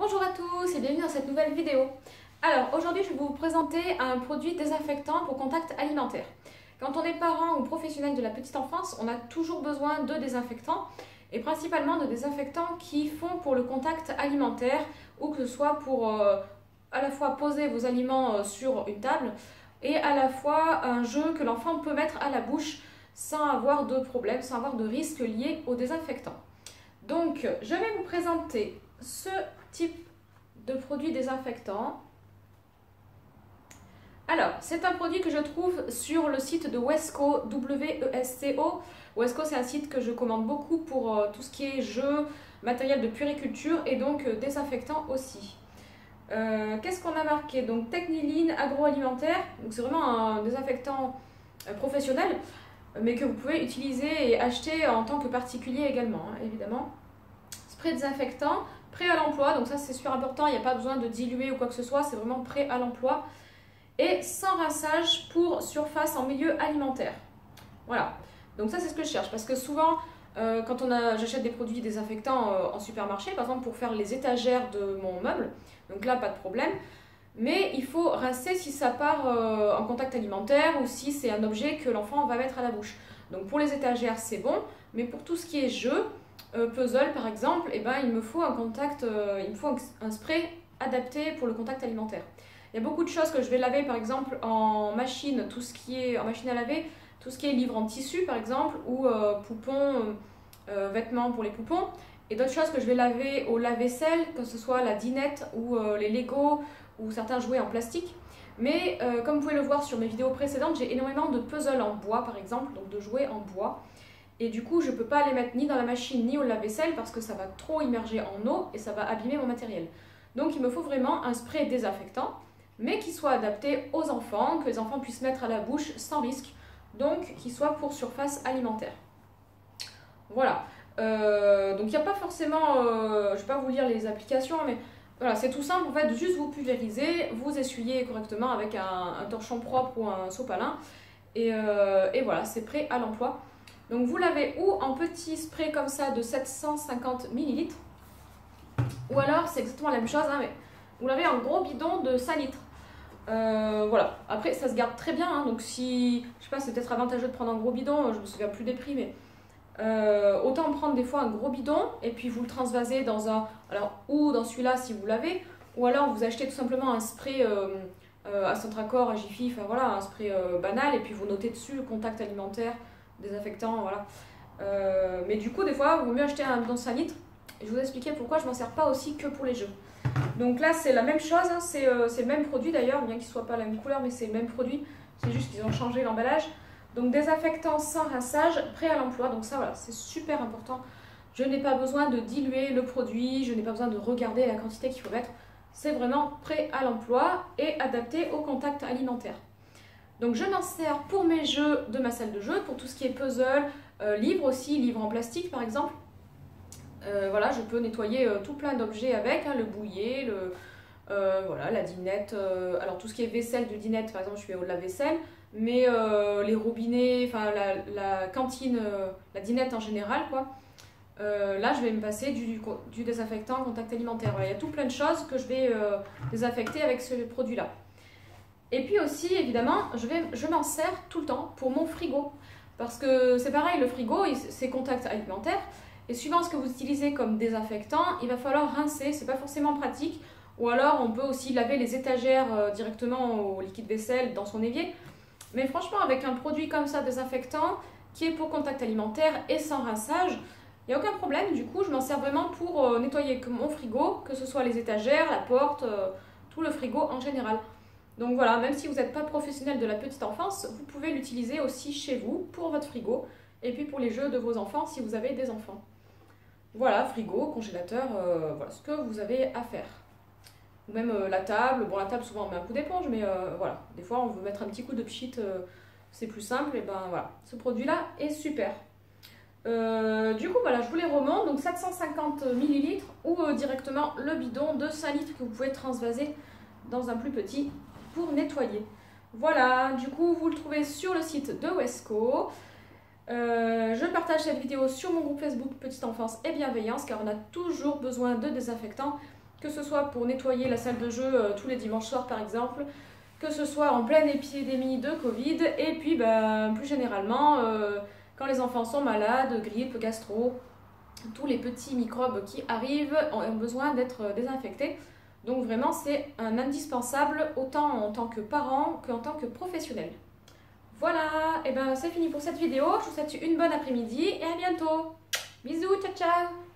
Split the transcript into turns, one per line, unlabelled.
Bonjour à tous et bienvenue dans cette nouvelle vidéo. Alors aujourd'hui je vais vous présenter un produit désinfectant pour contact alimentaire. Quand on est parent ou professionnel de la petite enfance, on a toujours besoin de désinfectants et principalement de désinfectants qui font pour le contact alimentaire ou que ce soit pour à la fois poser vos aliments sur une table et à la fois un jeu que l'enfant peut mettre à la bouche sans avoir de problème, sans avoir de risques liés au désinfectant. Donc je vais vous présenter ce type de produit désinfectant. Alors, c'est un produit que je trouve sur le site de Wesco, W-E-S-C-O. Wesco, c'est un site que je commande beaucoup pour tout ce qui est jeux, matériel de puériculture et donc désinfectant aussi. Qu'est-ce qu'on a marqué? Donc, Techniline agroalimentaire. Donc, c'est vraiment un désinfectant professionnel, mais que vous pouvez utiliser et acheter en tant que particulier également, hein, évidemment. Spray désinfectant, prêt à l'emploi, donc ça c'est super important, il n'y a pas besoin de diluer ou quoi que ce soit, c'est vraiment prêt à l'emploi. Et sans rinçage pour surface en milieu alimentaire. Voilà, donc ça c'est ce que je cherche, parce que souvent quand j'achète des produits désinfectants en supermarché, par exemple pour faire les étagères de mon meuble, donc là pas de problème, mais il faut rincer si ça part en contact alimentaire ou si c'est un objet que l'enfant va mettre à la bouche. Donc pour les étagères c'est bon, mais pour tout ce qui est jeu, puzzle par exemple, eh ben, il me faut un spray adapté pour le contact alimentaire. Il y a beaucoup de choses que je vais laver par exemple en machine, tout ce qui est en machine à laver, tout ce qui est livre en tissu par exemple, ou poupons, vêtements pour les poupons, et d'autres choses que je vais laver au lave-vaisselle, que ce soit la dinette ou les Lego ou certains jouets en plastique. Mais comme vous pouvez le voir sur mes vidéos précédentes, j'ai énormément de puzzles en bois par exemple, donc de jouets en bois. Et du coup, je ne peux pas les mettre ni dans la machine ni au lave-vaisselle parce que ça va trop immerger en eau et ça va abîmer mon matériel. Donc il me faut vraiment un spray désinfectant, mais qui soit adapté aux enfants, que les enfants puissent mettre à la bouche sans risque, donc qui soit pour surface alimentaire. Voilà. Donc il n'y a pas forcément, je ne vais pas vous lire les applications, mais voilà, c'est tout simple en fait, juste vous pulvériser, vous essuyez correctement avec un torchon propre ou un sopalin, et voilà, c'est prêt à l'emploi. Donc vous l'avez ou en petit spray comme ça de 750 ml, ou alors c'est exactement la même chose, hein, mais vous l'avez en gros bidon de 5 litres. Voilà, après ça se garde très bien, hein, donc si, je sais pas, c'est peut-être avantageux de prendre un gros bidon, je me souviens plus des prix, mais autant prendre des fois un gros bidon et puis vous le transvasez dans un, alors ou dans celui-là si vous l'avez, ou alors vous achetez tout simplement un spray à Centracor, à Jiffy, enfin voilà, un spray banal, et puis vous notez dessus contact alimentaire, désinfectant, voilà. Mais du coup, des fois, il vaut mieux acheter un bidon de 5 litres. Et je vous expliquer pourquoi je m'en sers pas aussi que pour les jeux. Donc là, c'est la même chose, hein, c'est le même produit d'ailleurs, bien qu'il ne soit pas la même couleur, mais c'est le même produit. C'est juste qu'ils ont changé l'emballage. Donc désinfectant sans rinçage, prêt à l'emploi. Donc ça, voilà, c'est super important. Je n'ai pas besoin de diluer le produit, je n'ai pas besoin de regarder la quantité qu'il faut mettre. C'est vraiment prêt à l'emploi et adapté au contact alimentaire. Donc je m'en sers pour mes jeux de ma salle de jeu, pour tout ce qui est puzzle, livres aussi, livres en plastique par exemple. Voilà, je peux nettoyer tout plein d'objets avec, hein, le bouillet, voilà, la dinette. Alors tout ce qui est vaisselle de dinette, par exemple, je fais au lave-vaisselle, mais les robinets, enfin la cantine, la dinette en général, quoi. Là, je vais me passer du désinfectant contact alimentaire. Voilà, il y a tout plein de choses que je vais désinfecter avec ce produit-là. Et puis aussi, évidemment, je m'en sers tout le temps pour mon frigo. Parce que c'est pareil, le frigo, c'est contact alimentaire. Et suivant ce que vous utilisez comme désinfectant, il va falloir rincer. C'est pas forcément pratique. Ou alors, on peut aussi laver les étagères directement au liquide vaisselle dans son évier. Mais franchement, avec un produit comme ça, désinfectant, qui est pour contact alimentaire et sans rinçage, il n'y a aucun problème. Du coup, je m'en sers vraiment pour nettoyer mon frigo, que ce soit les étagères, la porte, tout le frigo en général. Donc voilà, même si vous n'êtes pas professionnel de la petite enfance, vous pouvez l'utiliser aussi chez vous pour votre frigo et puis pour les jeux de vos enfants si vous avez des enfants. Voilà, frigo, congélateur, voilà ce que vous avez à faire. Ou même la table, bon la table souvent on met un coup d'éponge, mais voilà, des fois on veut mettre un petit coup de pchit, c'est plus simple, et ben voilà, ce produit là est super. Du coup voilà, je vous les remonte, donc 750 ml ou directement le bidon de 5 litres que vous pouvez transvaser dans un plus petit pour nettoyer. Voilà, du coup vous le trouvez sur le site de Wesco. Je partage cette vidéo sur mon groupe Facebook Petite Enfance et Bienveillance car on a toujours besoin de désinfectants que ce soit pour nettoyer la salle de jeu tous les dimanches soirs par exemple, que ce soit en pleine épidémie de Covid, et puis plus généralement quand les enfants sont malades, grippe, gastro, tous les petits microbes qui arrivent ont besoin d'être désinfectés. Donc vraiment c'est un indispensable autant en tant que parent qu'en tant que professionnel. Voilà, et c'est fini pour cette vidéo, je vous souhaite une bonne après-midi et à bientôt. Bisous, ciao ciao.